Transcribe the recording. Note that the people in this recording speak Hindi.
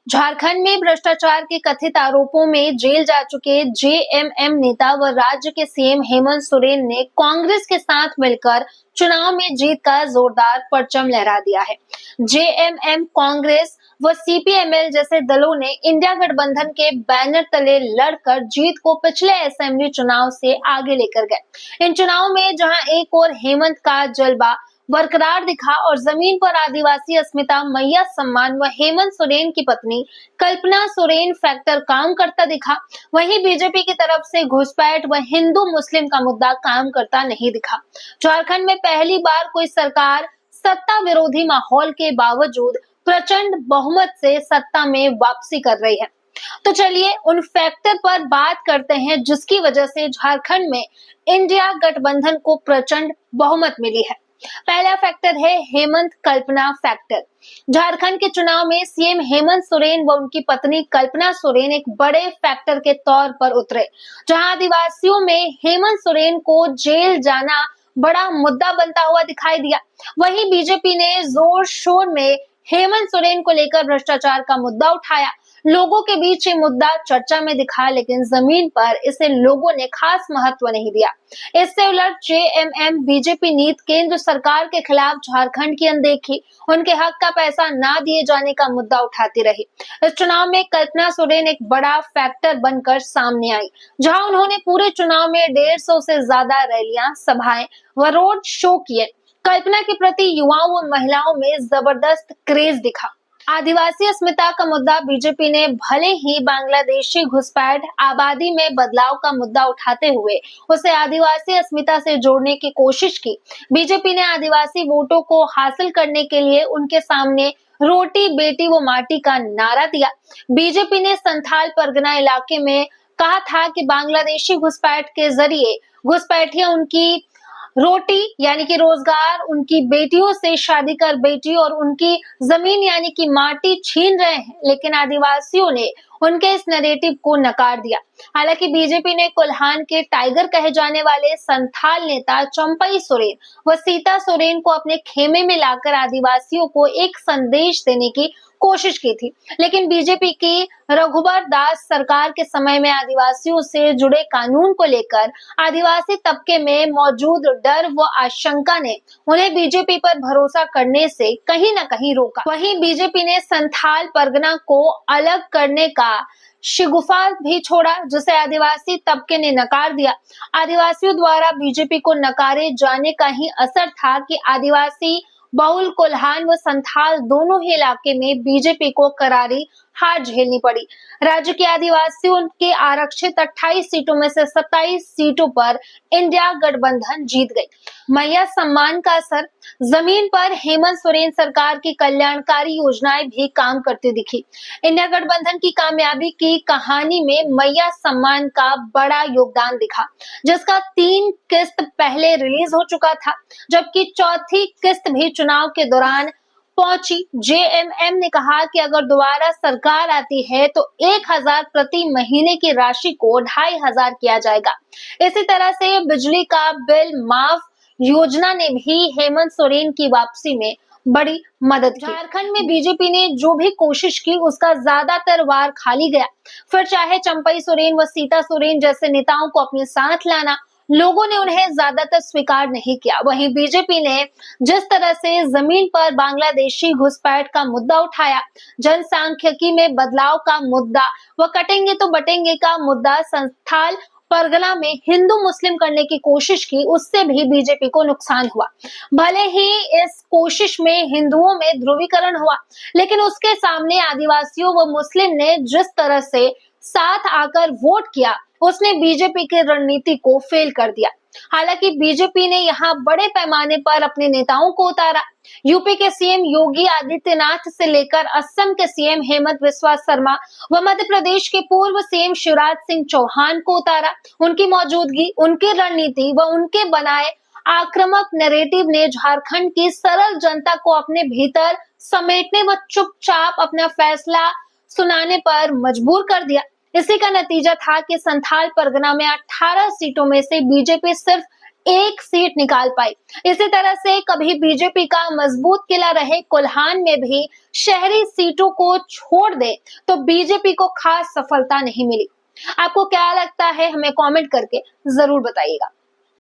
झारखंड में भ्रष्टाचार के कथित आरोपों में जेल जा चुके जेएमएम नेता व राज्य के सीएम हेमंत सोरेन ने कांग्रेस के साथ मिलकर चुनाव में जीत का जोरदार परचम लहरा दिया है। जेएमएम, कांग्रेस व सीपीएमएल जैसे दलों ने इंडिया गठबंधन के बैनर तले लड़कर जीत को पिछले असेंबली चुनाव से आगे लेकर गए। इन चुनावों में जहां एक और हेमंत का जलवा बरकरार दिखा और जमीन पर आदिवासी अस्मिता, मैया सम्मान व हेमंत सोरेन की पत्नी कल्पना सोरेन फैक्टर काम करता दिखा, वहीं बीजेपी की तरफ से घुसपैठ व हिंदू मुस्लिम का मुद्दा काम करता नहीं दिखा। झारखंड में पहली बार कोई सरकार सत्ता विरोधी माहौल के बावजूद प्रचंड बहुमत से सत्ता में वापसी कर रही है। तो चलिए उन फैक्टर पर बात करते हैं जिसकी वजह से झारखंड में इंडिया गठबंधन को प्रचंड बहुमत मिली है। पहला फैक्टर है हेमंत कल्पना फैक्टर। झारखंड के चुनाव में सीएम हेमंत सोरेन व उनकी पत्नी कल्पना सोरेन एक बड़े फैक्टर के तौर पर उतरे। जहां आदिवासियों में हेमंत सोरेन को जेल जाना बड़ा मुद्दा बनता हुआ दिखाई दिया, वहीं बीजेपी ने जोर शोर में हेमंत सोरेन को लेकर भ्रष्टाचार का मुद्दा उठाया। लोगों के बीच ये मुद्दा चर्चा में दिखा, लेकिन जमीन पर इसे लोगों ने खास महत्व नहीं दिया। इससे उलट जेएमएम बीजेपी नीति केंद्र सरकार के खिलाफ झारखंड की अनदेखी, उनके हक का पैसा ना दिए जाने का मुद्दा उठाती रही। इस चुनाव में कल्पना सोरेन एक बड़ा फैक्टर बनकर सामने आई, जहां उन्होंने पूरे चुनाव में 150 से ज्यादा रैलियां, सभाएं व रोड शो किए। कल्पना के प्रति युवाओं व महिलाओं में जबरदस्त क्रेज दिखा। आदिवासी अस्मिता का मुद्दा बीजेपी ने भले ही बांग्लादेशी घुसपैठ, आबादी में बदलाव का मुद्दा उठाते हुए उसे आदिवासी अस्मिता से जोड़ने की कोशिश की। बीजेपी ने आदिवासी वोटों को हासिल करने के लिए उनके सामने रोटी बेटी वो माटी का नारा दिया। बीजेपी ने संथाल परगना इलाके में कहा था कि बांग्लादेशी घुसपैठ के जरिए घुसपैठियां उनकी रोटी यानी कि रोजगार, उनकी बेटियों से शादी कर बेटी और उनकी जमीन यानी कि माटी छीन रहे हैं, लेकिन आदिवासियों ने उनके इस नैरेटिव को नकार दिया। हालांकि बीजेपी ने कोल्हान के टाइगर कहे जाने वाले संथाल नेता चंपई सोरेन व सीता सोरेन को अपने खेमे में लाकर आदिवासियों को एक संदेश देने की कोशिश की थी, लेकिन बीजेपी की रघुबर दास सरकार के समय में आदिवासियों से जुड़े कानून को लेकर आदिवासी तबके में मौजूद डर व आशंका ने उन्हें बीजेपी पर भरोसा करने से कहीं न कहीं रोका। वहीं बीजेपी ने संथाल परगना को अलग करने का शिगुफा भी छोड़ा, जिसे आदिवासी तबके ने नकार दिया। आदिवासियों द्वारा बीजेपी को नकारे जाने का ही असर था कि आदिवासी बहुल कोल्हान व संथाल दोनों ही इलाके में बीजेपी को करारी हार झेलनी पड़ी। राज्य के आदिवासियों के आरक्षित 28 सीटों में से 27 सीटों पर इंडिया गठबंधन जीत गई। मैया सम्मान का असर, जमीन पर हेमंत सोरेन सरकार की कल्याणकारी योजनाएं भी काम करती दिखी। इंडिया गठबंधन की कामयाबी की कहानी में मैया सम्मान का बड़ा योगदान दिखा, जिसका 3 किस्त पहले रिलीज हो चुका था, जबकि चौथी किस्त भी चुनाव के दौरान पहुंची। जेएमएम ने कहा कि अगर दोबारा सरकार आती है तो 1000 प्रति महीने की राशि को 2500 किया जाएगा। इसी तरह से बिजली का बिल माफ योजना ने भी हेमंत सोरेन की वापसी में बड़ी मदद की। झारखंड में बीजेपी ने जो भी कोशिश की उसका ज्यादातर वार खाली गया। फिर चाहे चंपई सोरेन व सीता सोरेन जैसे नेताओं को अपने साथ लाना, लोगों ने उन्हें ज्यादातर स्वीकार नहीं किया। वहीं बीजेपी ने जिस तरह से जमीन पर बांग्लादेशी घुसपैठ का मुद्दा उठाया, जनसांख्यिकी में बदलाव का मुद्दा व कटेंगे तो बटेंगे का मुद्दा, संथाल परगना में हिंदू मुस्लिम करने की कोशिश की, उससे भी बीजेपी को नुकसान हुआ। भले ही इस कोशिश में हिंदुओं में ध्रुवीकरण हुआ, लेकिन उसके सामने आदिवासियों व मुस्लिम ने जिस तरह से साथ आकर वोट किया, उसने बीजेपी की रणनीति को फेल कर दिया। हालांकि बीजेपी ने यहाँ बड़े पैमाने पर अपने नेताओं को उतारा। यूपी के सीएम योगी आदित्यनाथ से लेकर असम के सीएम हेमंत बिस्वा शर्मा व मध्य प्रदेश के पूर्व सीएम शिवराज सिंह चौहान को उतारा। उनकी मौजूदगी, उनकी रणनीति व उनके बनाए आक्रामक नैरेटिव ने झारखंड की सरल जनता को अपने भीतर समेटने व चुपचाप अपना फैसला सुनाने पर मजबूर कर दिया। इसी का नतीजा था कि संथाल परगना में 18 सीटों में से बीजेपी सिर्फ एक सीट निकाल पाई। इसी तरह से कभी बीजेपी का मजबूत किला रहे कोल्हान में भी शहरी सीटों को छोड़ दे तो बीजेपी को खास सफलता नहीं मिली। आपको क्या लगता है, हमें कमेंट करके जरूर बताइएगा।